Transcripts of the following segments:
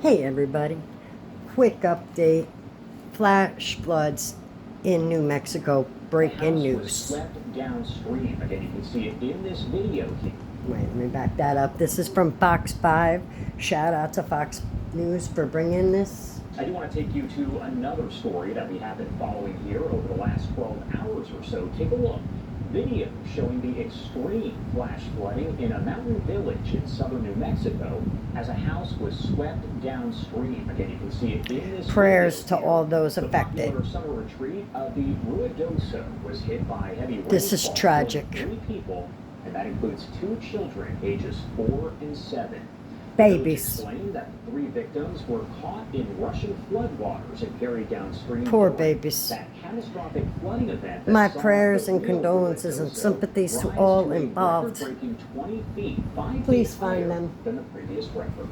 Hey everybody, quick update. Flash floods in New Mexico. Breaking House was news. swept downstream. Again, you can see it in this video here. Wait, let me back that up. This is from Fox 5. Shout out to Fox News for bringing this. I do want to take you to another story that we have been following here over the last 12 hours or so. Take a look. Video showing the extreme flash flooding in a mountain village in southern New Mexico as a house was swept downstream. Again, you can see it in this Prayers to video here. all those affected. The popular summer retreat of the Ruidoso was hit by heavy rainfall. This is tragic. 3 people, and that includes 2 children, ages 4 and 7. Babies. Explained that 3 victims were caught in Russian floodwaters and carried downstream. Poor babies. That catastrophic flooding event that My saw prayers the and real condolences and Ruidoso sympathies to rise all a involved. record-breaking 20 feet, 5 Please feet find higher them. than the previous record.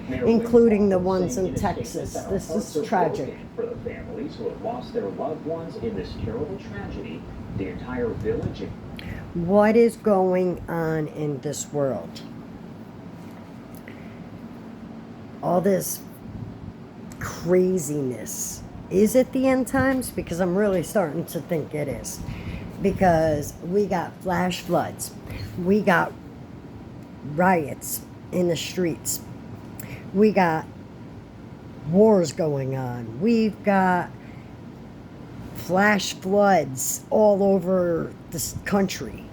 Mayor Including the Wynn ones saying in a statement Texas. that our This hearts is are tragic. broken for the families who have lost their loved ones in this terrible tragedy. The entire village. What is going on in this world? All this craziness. Is it the end times? Because I'm really starting to think it is. Because we got flash floods. We got riots in the streets. We got wars going on. We've got flash floods all over this country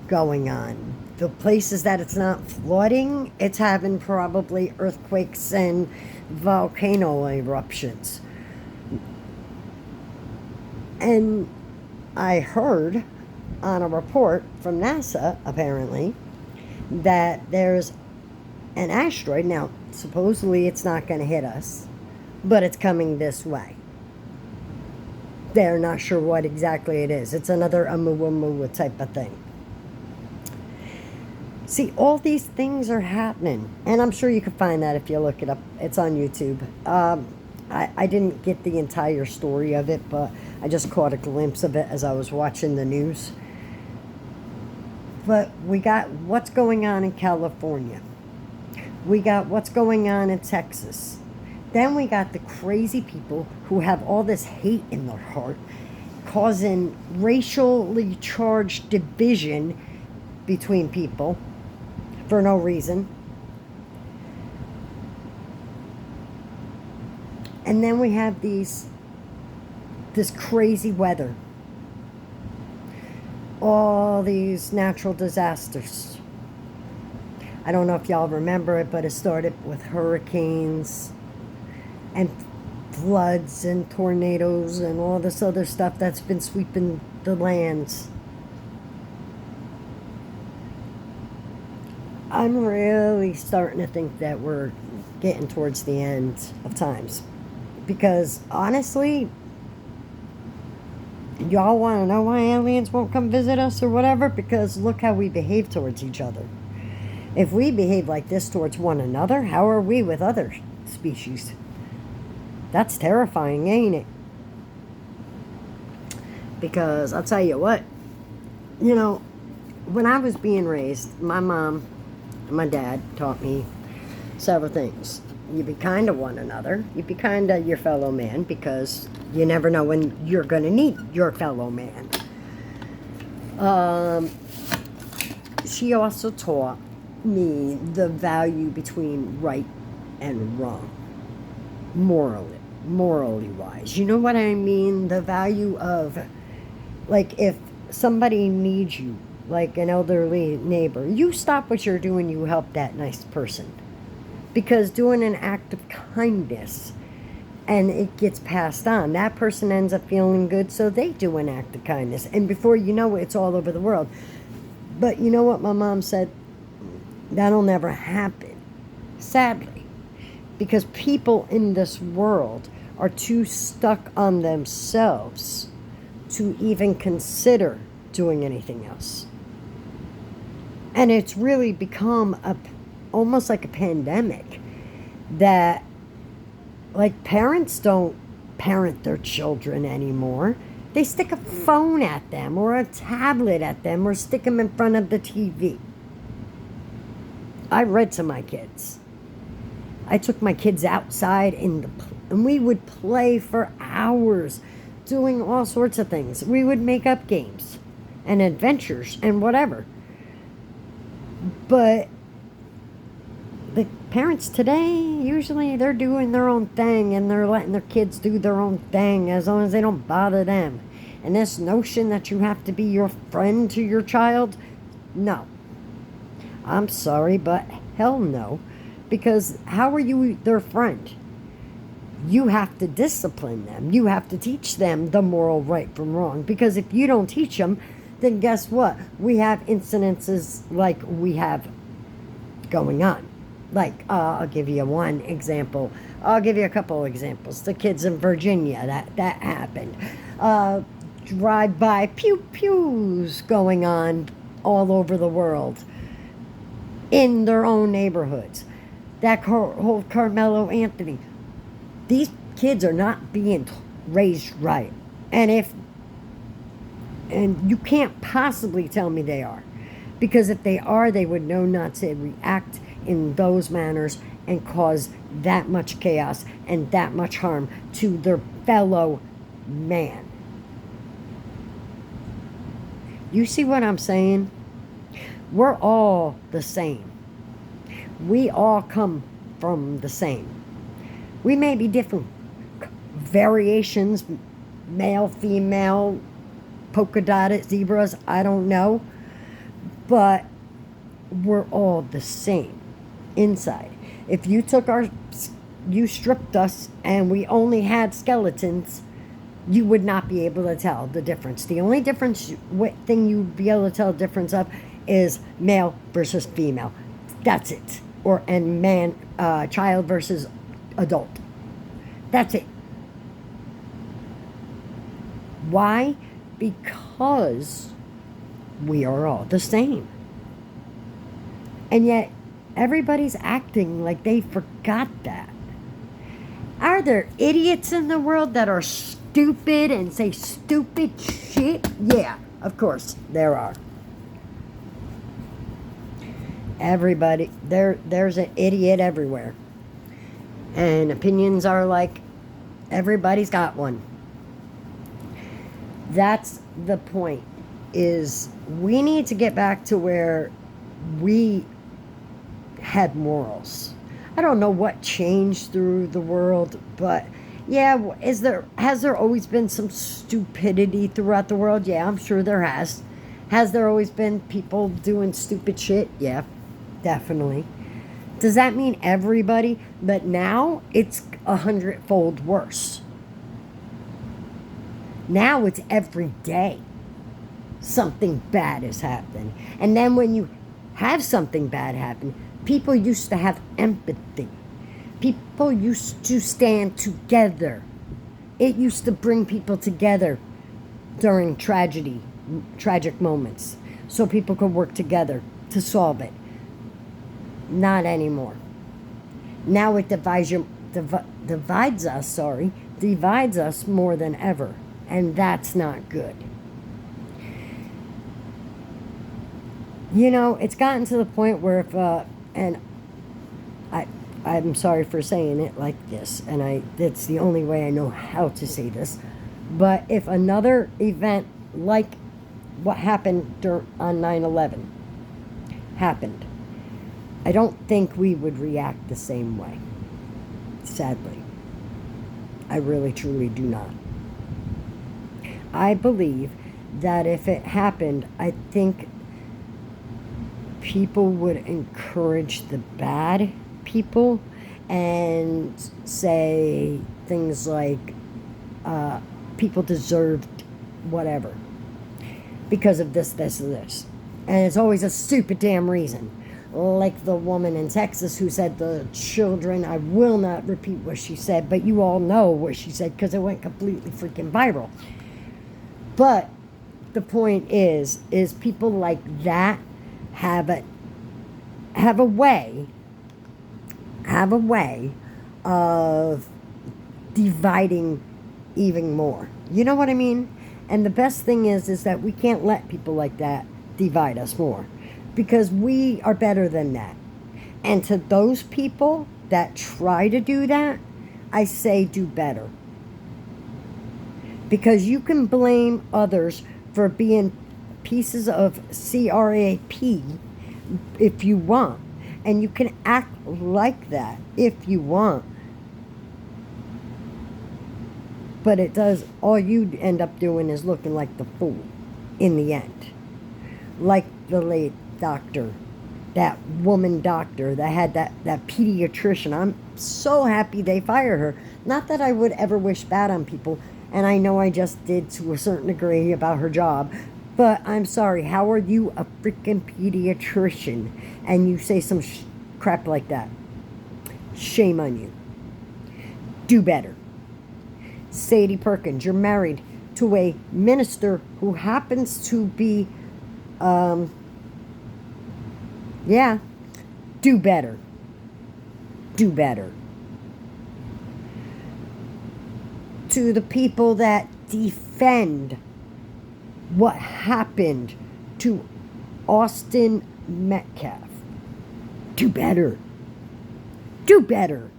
going on. The places that it's not flooding, it's having probably earthquakes and volcano eruptions. And I heard on a report from NASA, apparently, that there's an asteroid. Now, supposedly it's not going to hit us, but it's coming this way. They're not sure what exactly it is. It's another Oumuamua type of thing. See, all these things are happening, and I'm sure you can find that if you look it up. It's on YouTube. I didn't get the entire story of it, but I just caught a glimpse of it as I was watching the news. But we got what's going on in California. We got what's going on in Texas. Then we got the crazy people who have all this hate in their heart, causing racially charged division between people for no reason. And then we have this crazy weather. All these natural disasters. I don't know if y'all remember it, but it started with hurricanes and floods and tornadoes and all this other stuff that's been sweeping the lands. I'm really starting to think that we're getting towards the end of times. Because honestly, y'all want to know why aliens won't come visit us or whatever? Because look how we behave towards each other. If we behave like this towards one another, how are we with other species? That's terrifying, ain't it? Because I'll tell you what, you know, when I was being raised, my mom and my dad taught me several things. You be kind to one another. You be kind to your fellow man, because you never know when you're going to need your fellow man. She also taught me the value between right and wrong, morally wise. You know what I mean? The value of, like, if somebody needs you, like an elderly neighbor, you stop what you're doing, you help that nice person. Because doing an act of kindness and it gets passed on, that person ends up feeling good, so they do an act of kindness. And before you know it, it's all over the world. But you know what my mom said? That'll never happen, sadly. Because people in this world are too stuck on themselves to even consider doing anything else. And it's really become almost like a pandemic that, like, parents don't parent their children anymore. They stick a phone at them or a tablet at them or stick them in front of the TV. I read to my kids. I took my kids outside and we would play for hours doing all sorts of things. We would make up games and adventures and whatever. But the parents today, usually they're doing their own thing and they're letting their kids do their own thing as long as they don't bother them. And this notion that you have to be your friend to your child, no. I'm sorry, but hell no. Because how are you their friend? You have to discipline them. You have to teach them the moral right from wrong. Because if you don't teach them, then guess what? We have incidences like we have going on. Like, I'll give you one example. I'll give you a couple examples. The kids in Virginia, that happened. Drive-by pew-pews going on all over the world in their own neighborhoods. That whole Carmelo Anthony. These kids are not being raised right. And you can't possibly tell me they are. Because if they are, they would know not to react in those manners and cause that much chaos and that much harm to their fellow man. You see what I'm saying? We're all the same. We all come from the same. We may be different variations, male, female, polka dotted zebras, I don't know. But we're all the same inside. If you you stripped us and we only had skeletons, you would not be able to tell the difference. The only thing you'd be able to tell the difference of is male versus female. That's it. And child versus adult. That's it. Why? Because we are all the same. And yet, everybody's acting like they forgot that. Are there idiots in the world that are stupid and say stupid shit? Yeah, of course, there are. Everybody, there's an idiot everywhere. And opinions are like, everybody's got one. That's the point, is we need to get back to where we had morals. I don't know what changed through the world, but yeah, has there always been some stupidity throughout the world? Yeah, I'm sure there has. Has there always been people doing stupid shit? Yeah, definitely. Does that mean everybody? But now it's 100-fold worse. Now it's every day something bad has happened. And then when you have something bad happen, people used to have empathy. People used to stand together. It used to bring people together during tragic moments, so people could work together to solve it. Not anymore. Now it divides us more than ever, and that's not good. You know, it's gotten to the point where if and I'm sorry for saying it like this, and that's the only way I know how to say this, but if another event like what happened on 9/11 happened, I don't think we would react the same way. Sadly. I really, truly do not. I believe that if it happened, I think people would encourage the bad people and say things like people deserved whatever because of this, and this. And it's always a stupid damn reason. Like the woman in Texas who said the children, I will not repeat what she said, but you all know what she said because it went completely freaking viral. But the point is people like that have a way of dividing even more. You know what I mean? And the best thing is that we can't let people like that divide us more, because we are better than that. And to those people, that try to do that, I say do better. Because you can blame others for being pieces of crap if you want. And you can act like that if you want. But it does, all you end up doing is looking like the fool in the end. Like the late doctor, that woman doctor that had that pediatrician. I'm so happy they fired her. Not that I would ever wish bad on people, and I know I just did to a certain degree about her job, but I'm sorry, how are you a freaking pediatrician and you say some crap like that? Shame on you. Do better. Sadie Perkins, you're married to a minister who happens to be, do better. Do better. To the people that defend what happened to Austin Metcalf, do better. Do better.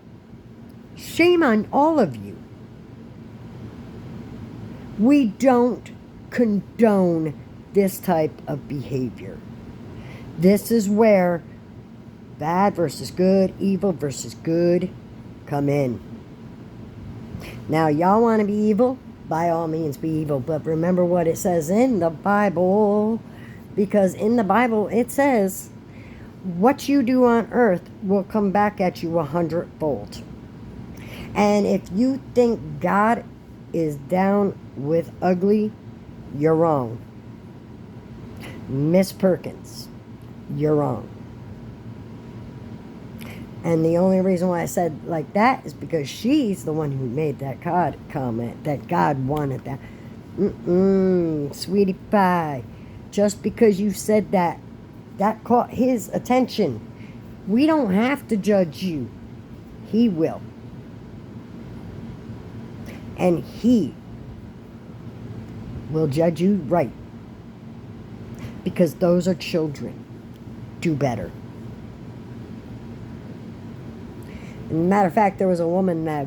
Shame on all of you. We don't condone this type of behavior. This is where bad versus good, evil versus good come in. Now, y'all want to be evil? By all means, be evil. But remember what it says in the Bible. Because in the Bible, it says, what you do on earth will come back at you 100-fold. And if you think God is down with ugly, you're wrong. Miss Perkins, you're wrong. And the only reason why I said like that is because she's the one who made that God comment, that God wanted that. Sweetie pie. Just because you said that, that caught his attention. We don't have to judge you. He will. And he will judge you right. Because those are children. Do better. Matter of fact, there was a woman that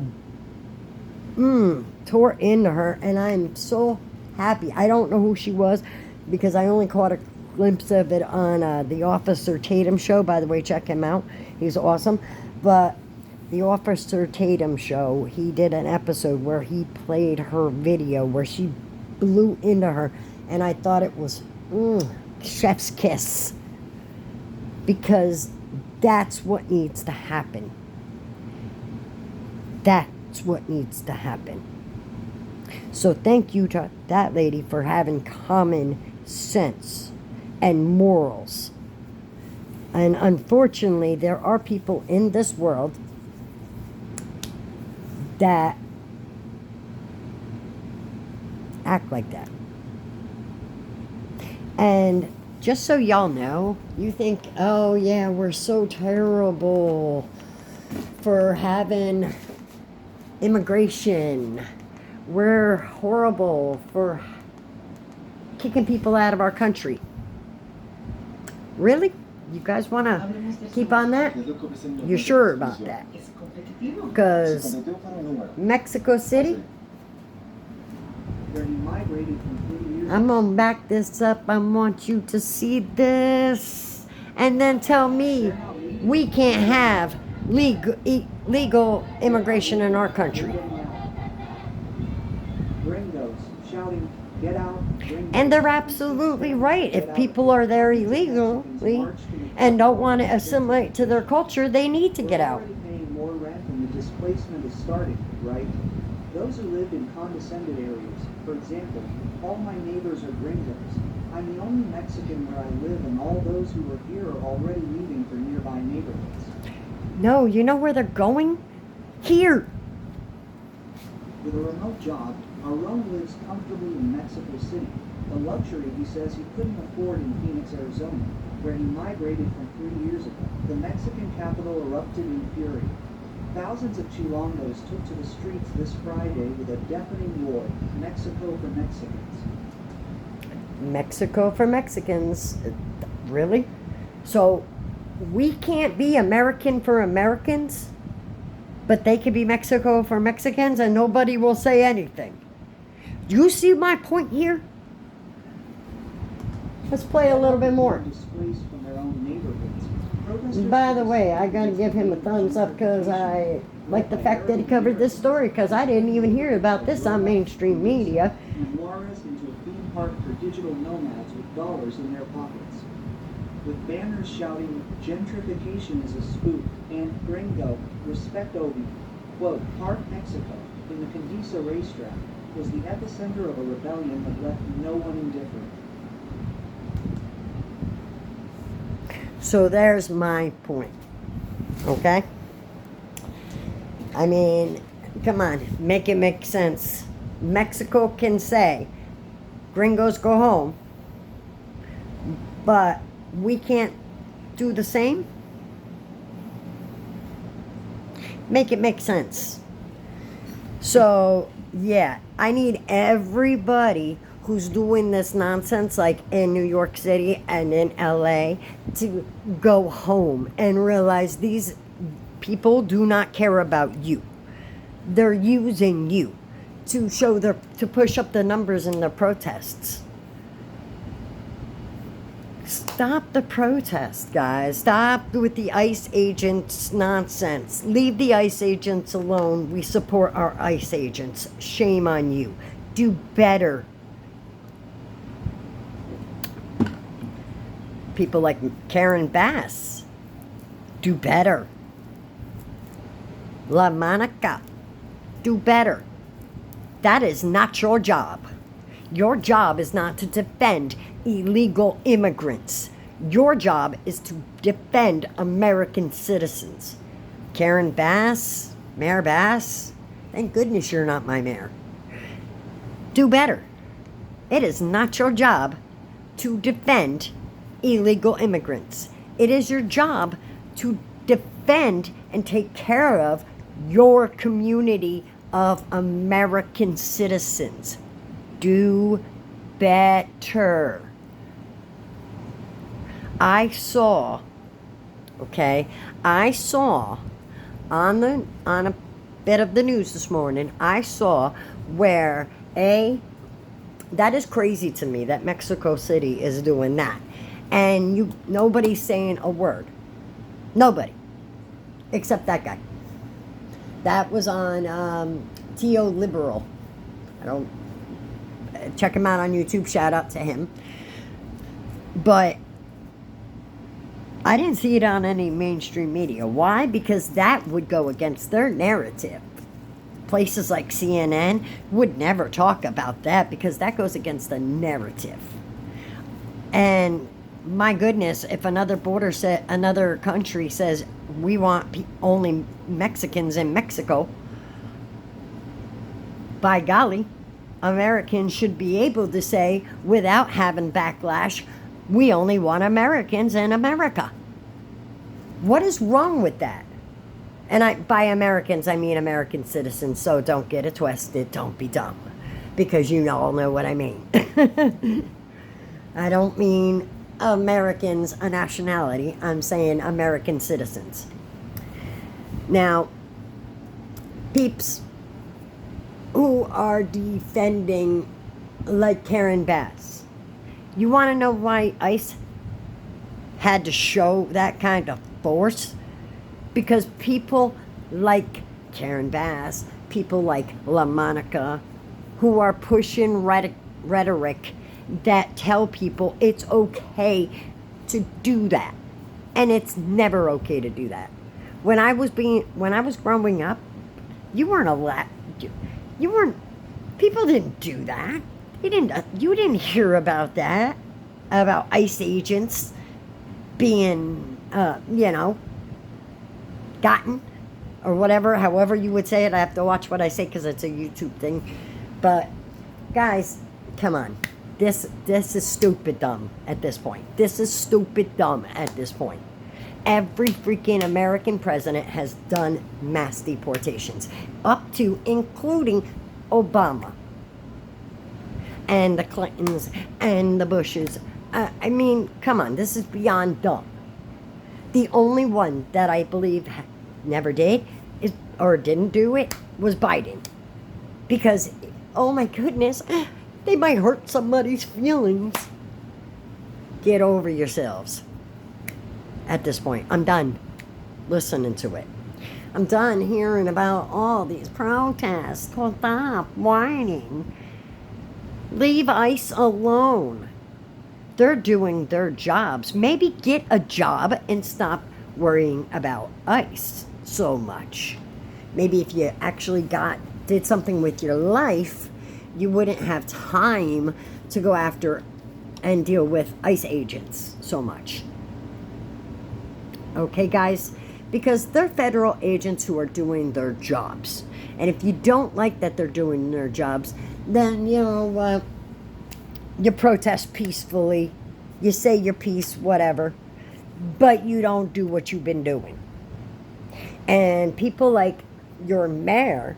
tore into her, and I'm so happy. I don't know who she was because I only caught a glimpse of it on the Officer Tatum show. By the way, check him out. He's awesome. But the Officer Tatum show, he did an episode where he played her video where she blew into her, and I thought it was chef's kiss. Because that's what needs to happen. That's what needs to happen. So thank you to that lady for having common sense and morals. And unfortunately, there are people in this world that act like that. And just so y'all know, you think, oh yeah, we're so terrible for having immigration. We're horrible for kicking people out of our country. Really? You guys want to keep on that? You're sure about that? Because Mexico City, I'm going to back this up. I want you to see this and then tell me we can't have legal immigration in our country. And they're absolutely right. If people are there illegally and don't want to assimilate to their culture, they need to get out. More rent and the displacement is starting, right? Those who lived in condescended areas, for example, all my neighbors are gringos. I'm the only Mexican where I live, and all those who are here are already leaving for nearby neighborhoods. No, you know where they're going? Here. With a remote job, Aron lives comfortably in Mexico City, a luxury he says he couldn't afford in Phoenix, Arizona, where he migrated from 3 years ago. The Mexican capital erupted in fury. Thousands of Chilangos took to the streets this Friday with a deafening roar, Mexico for Mexicans. Mexico for Mexicans. Really? So we can't be American for Americans? But they could be Mexico for Mexicans and nobody will say anything. Do you see my point here? Let's play a little bit more. Displaced from their own neighborhoods. Protesters By the way, I gotta give him a thumbs up because I like the fact that he covered this story because I didn't even hear about this on mainstream media. and Juarez into a theme park for digital nomads with dollars in their pockets. With banners shouting, "Gentrification is a spook," and "Gringo, respect Obi." Quote, Park Mexico, in the Condesa racetrack, was the epicenter of a rebellion that left no one indifferent. So there's my point. Okay? I mean, come on, make it make sense. Mexico can say, gringos go home, but we can't do the same? Make it make sense. So, yeah, I need everybody who's doing this nonsense, like in New York City and in LA, to go home and realize these people do not care about you. They're using you to to push up the numbers in the protests. Stop the protest, guys. Stop with the ICE agents nonsense. Leave the ICE agents alone. We support our ICE agents. Shame on you. Do better. People like Karen Bass, do better. La Monica, do better. That is not your job. Your job is not to defend illegal immigrants. Your job is to defend American citizens. Karen Bass, Mayor Bass, thank goodness you're not my mayor. Do better. It is not your job to defend illegal immigrants. It is your job to defend and take care of your community of American citizens. Do better. I saw on a bit of the news this morning, I saw where that is crazy to me that Mexico City is doing that. And nobody's saying a word. Nobody. Except that guy. That was on Tio Liberal. I don't check him out on YouTube. Shout out to him. But I didn't see it on any mainstream media. Why? Because that would go against their narrative. Places like CNN would never talk about that because that goes against the narrative. And my goodness, if another country says we want only Mexicans in Mexico, by golly, Americans should be able to say without having backlash, we only want Americans in America. What is wrong with that? And by Americans, I mean American citizens, so don't get it twisted. Don't be dumb. Because you all know what I mean. I don't mean Americans, a nationality. I'm saying American citizens. Now, peeps who are defending, like Karen Bass, you want to know why ICE had to show that kind of force? Because people like Karen Bass, people like La Monica, who are pushing rhetoric that tell people it's okay to do that. And it's never okay to do that. When I was growing up, you weren't allowed, people didn't do that. You didn't hear about that, about ICE agents being, gotten, or whatever, however you would say it. I have to watch what I say because it's a YouTube thing. But, guys, come on. This is stupid dumb at this point. This is stupid dumb at this point. Every freaking American president has done mass deportations, up to including Obama and the Clintons and the Bushes. I mean, come on, this is beyond dumb. The only one that I believe never did is or didn't do it was Biden. Because, oh my goodness, they might hurt somebody's feelings. Get over yourselves. At this point, I'm done listening to it. I'm done hearing about all these protests. Stop whining. Leave ICE alone. They're doing their jobs. Maybe get a job and stop worrying about ICE so much. Maybe if you actually did something with your life, you wouldn't have time to go after and deal with ICE agents so much. Okay, guys? Because they're federal agents who are doing their jobs. And if you don't like that they're doing their jobs, then, you protest peacefully. You say your piece, whatever. But you don't do what you've been doing. And people like your mayor,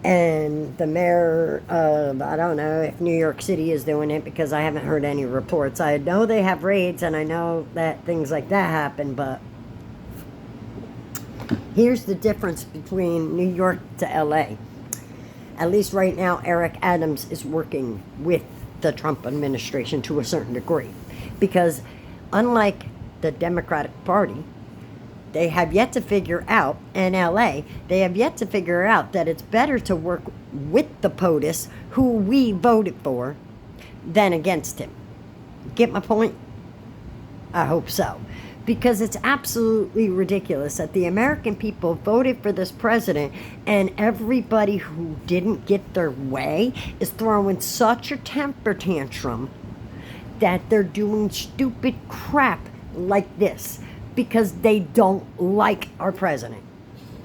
and the mayor of, I don't know if New York City is doing it, because I haven't heard any reports. I know they have raids, and I know that things like that happen, but here's the difference between New York to LA. At least right now, Eric Adams is working with the Trump administration to a certain degree. Because unlike the Democratic Party, they have yet to figure out, in LA, they have yet to figure out that it's better to work with the POTUS, who we voted for, than against him. Get my point? I hope so. Because it's absolutely ridiculous that the American people voted for this president, and everybody who didn't get their way is throwing such a temper tantrum that they're doing stupid crap like this because they don't like our president.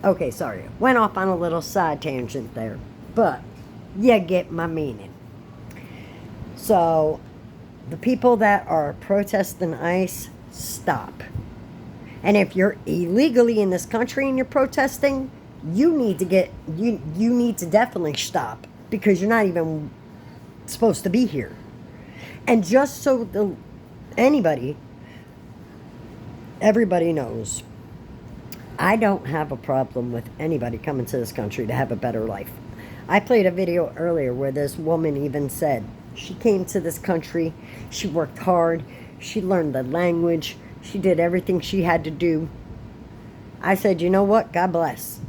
Okay, sorry. Went off on a little side tangent there, but you get my meaning. So, the people that are protesting ICE, stop. And if you're illegally in this country and you're protesting, you need to definitely stop, because you're not even supposed to be here. And just so everybody knows, I don't have a problem with anybody coming to this country to have a better life. I played a video earlier where this woman even said she came to this country, she worked hard, she learned the language, she did everything she had to do. I said, you know what? God bless.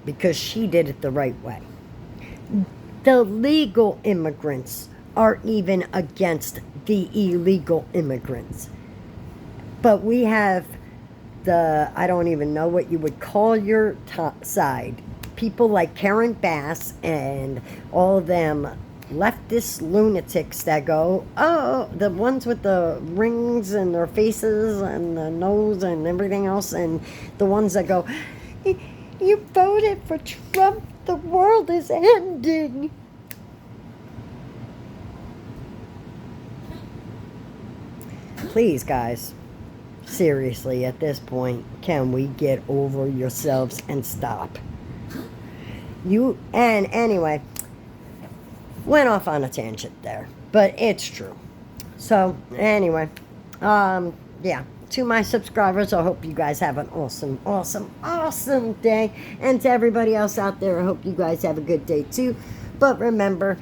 Because she did it the right way. The legal immigrants are even against the illegal immigrants. But we have I don't even know what you would call your top side. People like Karen Bass and all of them leftist lunatics that go, oh, the ones with the rings in their faces and the nose and everything else, and the ones that go, you voted for Trump, the world is ending. Please, guys, seriously, at this point, can we get over yourselves and stop? And anyway, went off on a tangent there, but it's true. So anyway, yeah, to my subscribers, I hope you guys have an awesome, awesome, awesome day. And to everybody else out there, I hope you guys have a good day too. But remember,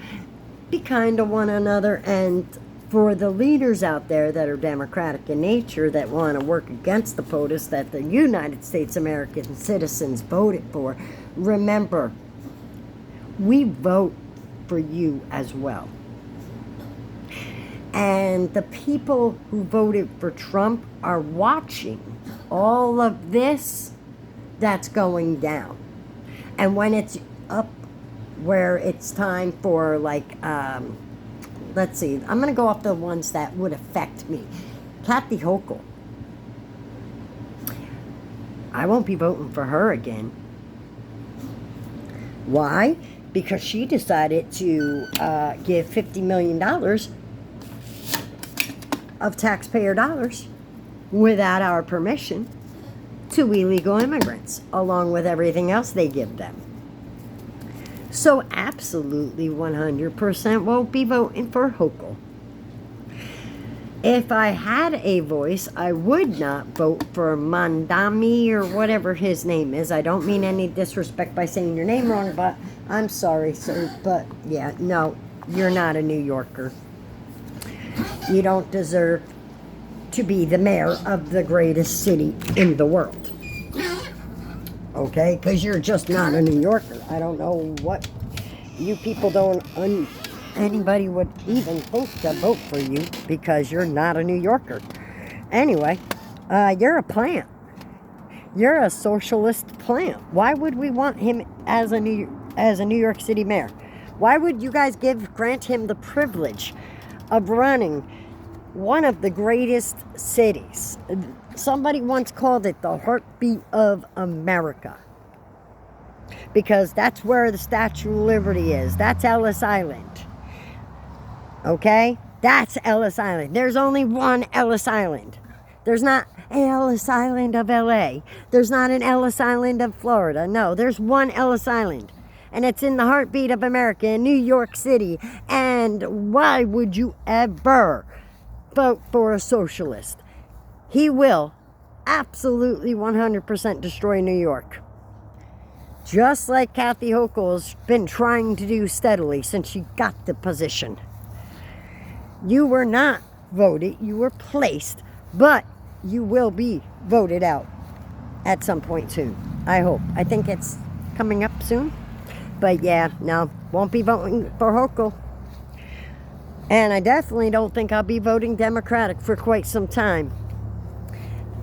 be kind to one another. And for the leaders out there that are democratic in nature, that want to work against the POTUS that the United States American citizens voted for, remember, we vote for you as well. And the people who voted for Trump are watching all of this that's going down. And when it's up where it's time for, like, let's see, I'm going to go off the ones that would affect me. Kathy Hochul. I won't be voting for her again. Why? Because she decided to give $50 million of taxpayer dollars without our permission to illegal immigrants, along with everything else they give them. So absolutely 100% won't be voting for Hochul. If I had a voice, I would not vote for Mandami or whatever his name is. I don't mean any disrespect by saying your name wrong, but I'm sorry, sir. But yeah, no, you're not a New Yorker. You don't deserve to be the mayor of the greatest city in the world. Okay? Because you're just not a New Yorker. I don't know what you people don't... anybody would even think to vote for you because you're not a New Yorker. Anyway, you're a plant. You're a socialist plant. Why would we want him as a New York City mayor? Why would you guys grant him the privilege of running one of the greatest cities? Somebody once called it the heartbeat of America. Because that's where the Statue of Liberty is. That's Ellis Island. Okay? That's Ellis Island. There's only one Ellis Island. There's not an Ellis Island of LA. There's not an Ellis Island of Florida. No, there's one Ellis Island. And it's in the heartbeat of America in New York City. And why would you ever vote for a socialist? He will absolutely 100% destroy New York. Just like Kathy Hochul's been trying to do steadily since she got the position. You were not voted, you were placed, but you will be voted out at some point soon. I hope. I think it's coming up soon. But yeah, no, won't be voting for Hochul. And I definitely don't think I'll be voting Democratic for quite some time.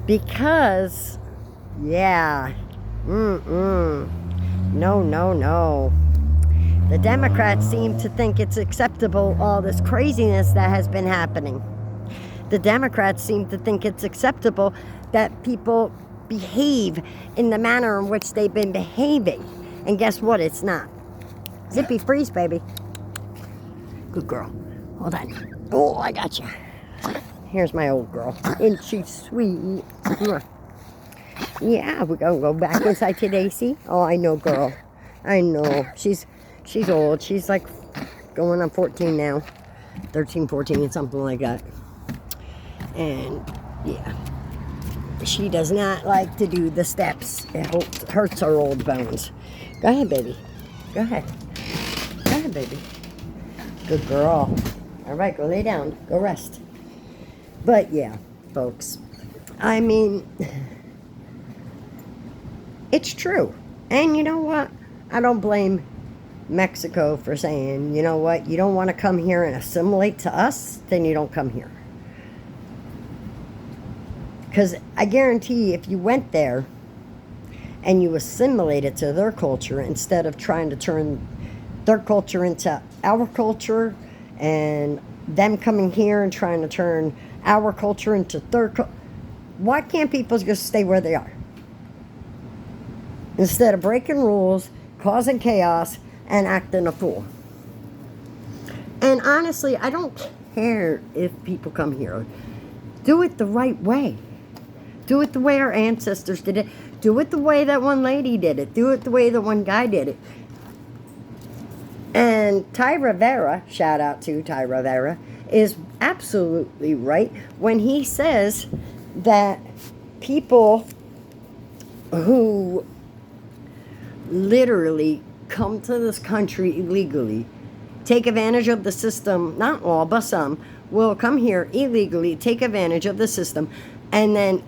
Because, yeah, no. The Democrats seem to think it's acceptable, all this craziness that has been happening. The Democrats seem to think it's acceptable that people behave in the manner in which they've been behaving. And guess what? It's not. Zippy, freeze, baby. Good girl. Hold on. Oh, I got you. Here's my old girl. Isn't she sweet? Yeah, we're going to go back inside today, see? Oh, I know, girl. I know. She's old. She's like going on 14 now. 13, 14, something like that. And, yeah. She does not like to do the steps. It hurts her old bones. Go ahead, baby. Go ahead. Go ahead, baby. Good girl. All right, go lay down. Go rest. But, yeah, folks. I mean, it's true. And you know what? I don't blame Mexico for saying, you know what, you don't want to come here and assimilate to us, then you don't come here. Because I guarantee if you went there and you assimilated to their culture instead of trying to turn their culture into our culture and them coming here and trying to turn our culture into their culture, why can't people just stay where they are? Instead of breaking rules, causing chaos, and acting a fool. And honestly, I don't care if people come here. Do it the right way. Do it the way our ancestors did it. Do it the way that one lady did it. Do it the way that one guy did it. And Ty Rivera, shout out to Ty Rivera, is absolutely right when he says that people who literally come to this country illegally, take advantage of the system, not all, but some, will come here illegally, take advantage of the system, and then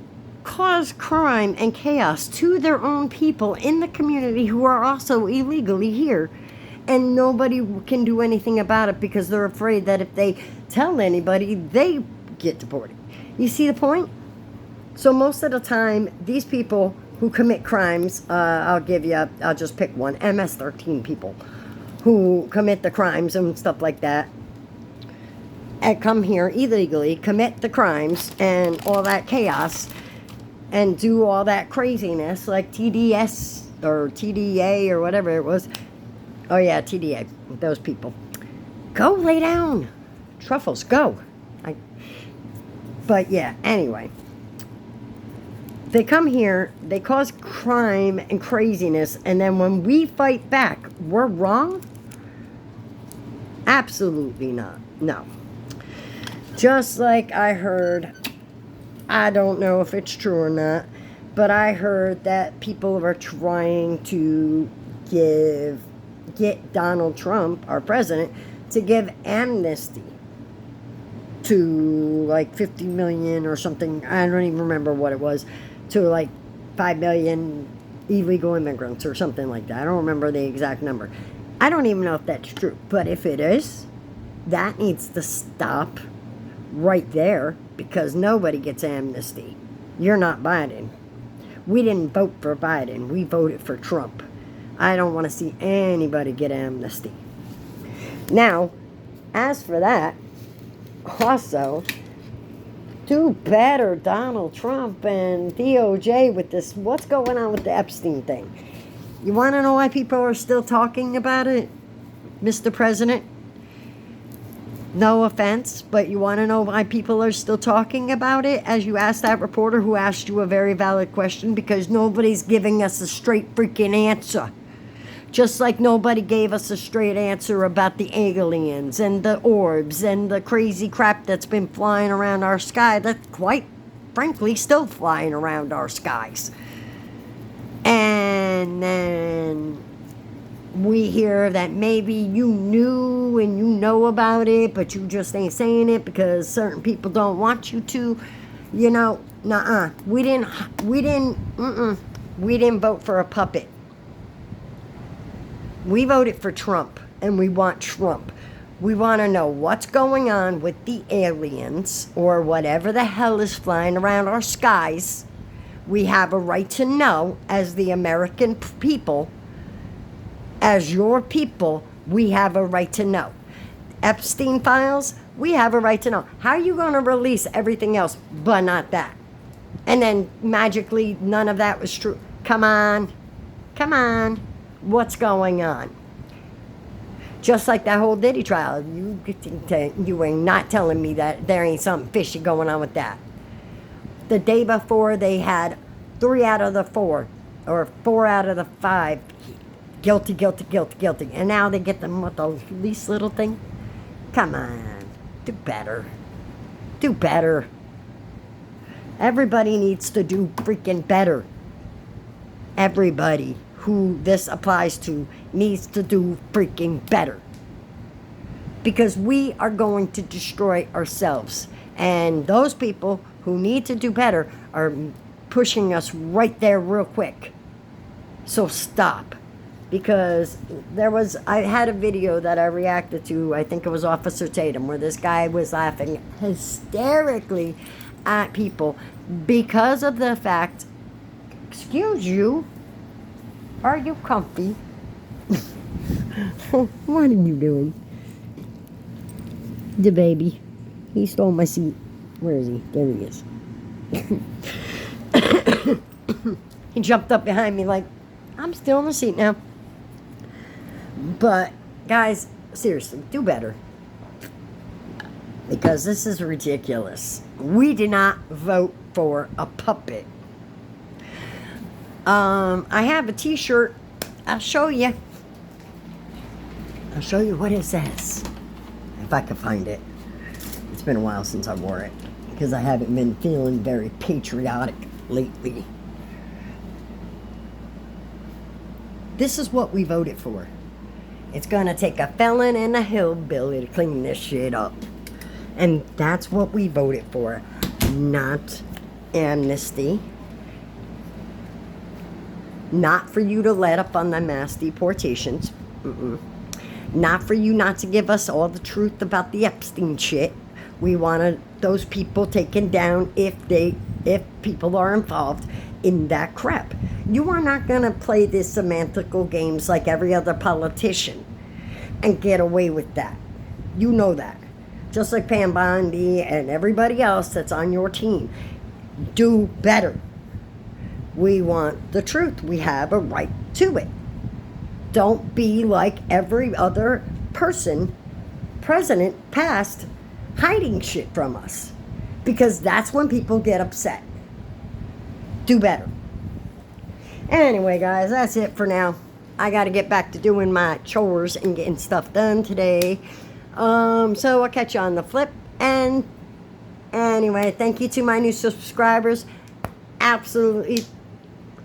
cause crime and chaos to their own people in the community who are also illegally here. And nobody can do anything about it because they're afraid that if they tell anybody, they get deported. You see the point? So most of the time, these people who commit crimes, I'll just pick one, MS-13 people who commit the crimes and stuff like that, and come here illegally, commit the crimes and all that chaos, and do all that craziness like TDS or TDA or whatever it was. Oh yeah, TDA, those people. Go lay down. Truffles, go. But yeah, anyway. They come here, they cause crime and craziness, and then when we fight back, we're wrong? Absolutely not. No. Just like I heard, I don't know if it's true or not, but I heard that people are trying to get Donald Trump, our president, to give amnesty to like 50 million or something. I don't even remember what it was, to like 5 million illegal immigrants or something like that. I don't remember the exact number. I don't even know if that's true, but if it is, that needs to stop right there, because nobody gets amnesty. You're not Biden. We didn't vote for Biden. We voted for Trump. I don't want to see anybody get amnesty. Now, as for that, also, do better, Donald Trump and DOJ, with this. What's going on with the Epstein thing? You want to know why people are still talking about it, Mr. President? No offense, but you want to know why people are still talking about it, as you asked that reporter who asked you a very valid question? Because nobody's giving us a straight freaking answer. Just like nobody gave us a straight answer about the aliens and the orbs and the crazy crap that's been flying around our sky, that's quite frankly still flying around our skies. And then we hear that maybe you knew and you know about it, but you just ain't saying it because certain people don't want you to. You know, nuh-uh. We didn't vote for a puppet. We voted for Trump, and we want Trump. We want to know what's going on with the aliens or whatever the hell is flying around our skies. We have a right to know, as the American people, as your people, we have a right to know. Epstein files, we have a right to know. How are you going to release everything else but not that? And then magically none of that was true. Come on. What's going on? Just like that whole Diddy trial, you were not telling me that there ain't something fishy going on with that. The day before, they had 3 out of the 4, or 4 out of the 5, guilty. And now they get them with the least little thing? Come on. Do better. Everybody needs to do freaking better. Everybody who this applies to needs to do freaking better. Because we are going to destroy ourselves. And those people who need to do better are pushing us right there real quick. So stop. Because I had a video that I reacted to, I think it was Officer Tatum, where this guy was laughing hysterically at people because of the fact, excuse you, are you comfy? What are you doing? The baby. He stole my seat. Where is he? There he is. He jumped up behind me like, I'm still in the seat now. But, guys, seriously, do better. Because this is ridiculous. We did not vote for a puppet. I have a t-shirt. I'll show you. I'll show you what it says. If I can find it. It's been a while since I wore it. Because I haven't been feeling very patriotic lately. This is what we voted for. It's gonna take a felon and a hillbilly to clean this shit up. And that's what we voted for. Not amnesty. Not for you to let up on the mass deportations. Not for you not to give us all the truth about the Epstein shit. We wanted those people taken down if people are involved in that crap. You are not going to play this semantical games like every other politician and get away with that. You know that. Just like Pam Bondi and everybody else that's on your team. Do better. We want the truth. We have a right to it. Don't be like every other person, president, past, hiding shit from us. Because that's when people get upset. Do better. Anyway, guys, that's it for now. I got to get back to doing my chores and getting stuff done today. So I'll catch you on the flip. And Anyway, thank you to my new subscribers. Absolutely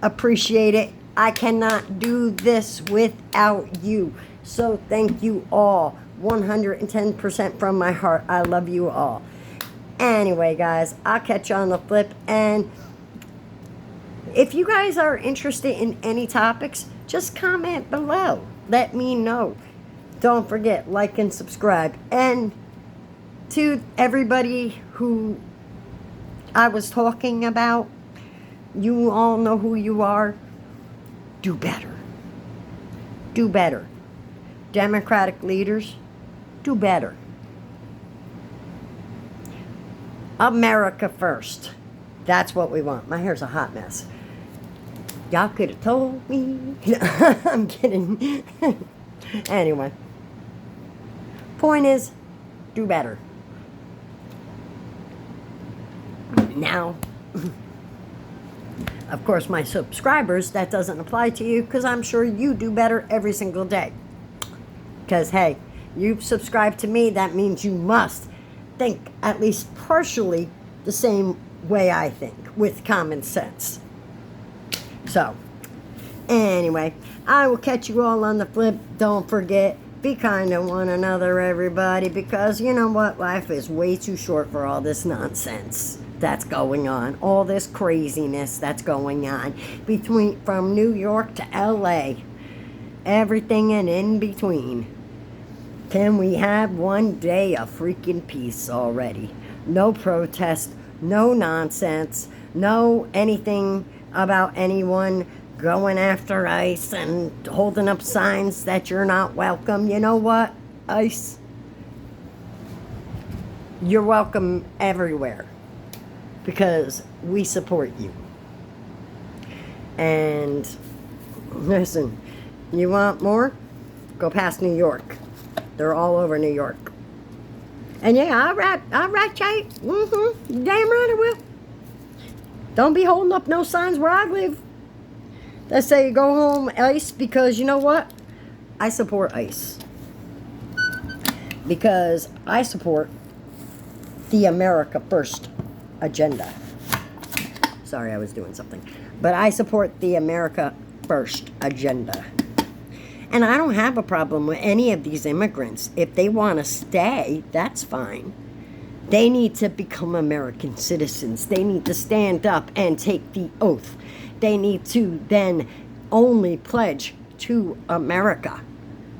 appreciate it. I cannot do this without you. So thank you all. 110% from my heart. I love you all. Anyway, guys, I'll catch you on the flip. And if you guys are interested in any topics, just comment below. Let me know. Don't forget, like and subscribe. And to everybody who I was talking about, you all know who you are. Do better. Do better. Democratic leaders, do better. America first. That's what we want. My hair's a hot mess. Y'all could have told me. I'm kidding. Anyway. Point is, do better. Now, of course, my subscribers, that doesn't apply to you because I'm sure you do better every single day. Because, hey, you subscribe to me, that means you must think at least partially the same way I think, with common sense. So, anyway, I will catch you all on the flip. Don't forget, be kind to one another, everybody, because you know what? Life is way too short for all this nonsense that's going on, all this craziness that's going on from New York to LA, everything and in between. Can we have one day of freaking peace already? No protest, no nonsense, no anything about anyone going after ICE and holding up signs that you're not welcome. You know what, ICE? You're welcome everywhere because we support you. And listen, you want more? Go past New York. They're all over New York. And yeah, I'll write you. Damn right I will. Don't be holding up no signs where I live that say go home ICE, because you know what? I support ICE. Because I support the America First agenda. Sorry, I was doing something. But I support the America First agenda. And I don't have a problem with any of these immigrants. If they want to stay, that's fine. They need to become American citizens. They need to stand up and take the oath. They need to then only pledge to America,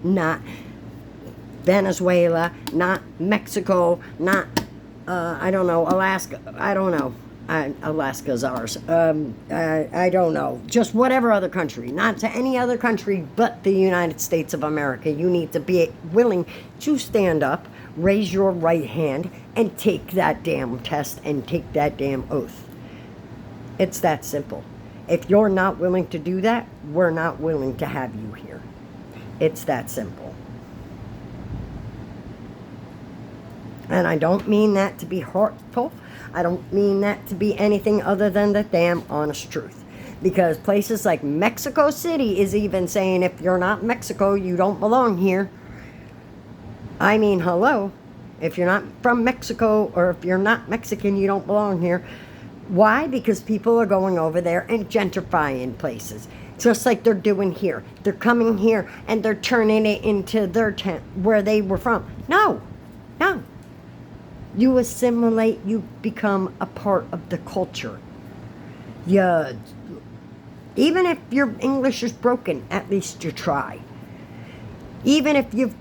not Venezuela, not Mexico, not, I don't know, Alaska. I don't know. Alaska's ours. I don't know. Just whatever other country. Not to any other country but the United States of America. You need to be willing to stand up, raise your right hand, and take that damn test and take that damn oath. It's that simple. If you're not willing to do that, we're not willing to have you here. It's that simple. And I don't mean that to be hurtful. I don't mean that to be anything other than the damn honest truth. Because places like Mexico City is even saying if you're not Mexico, you don't belong here. I mean, hello. If you're not from Mexico or if you're not Mexican, you don't belong here. Why? Because people are going over there and gentrifying places. Just like they're doing here. They're coming here and they're turning it into their tent where they were from. No. No. You assimilate, you become a part of the culture. Even if your English is broken, at least you try. Even if you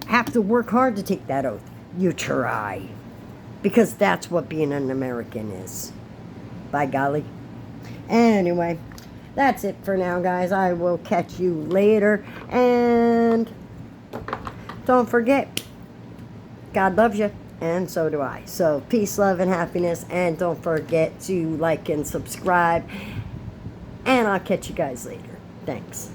have to work hard to take that oath, you try. Because that's what being an American is. By golly. Anyway, that's it for now, guys. I will catch you later. And don't forget, God loves you, and so do I. So, peace, love, and happiness. And don't forget to like and subscribe. And I'll catch you guys later. Thanks.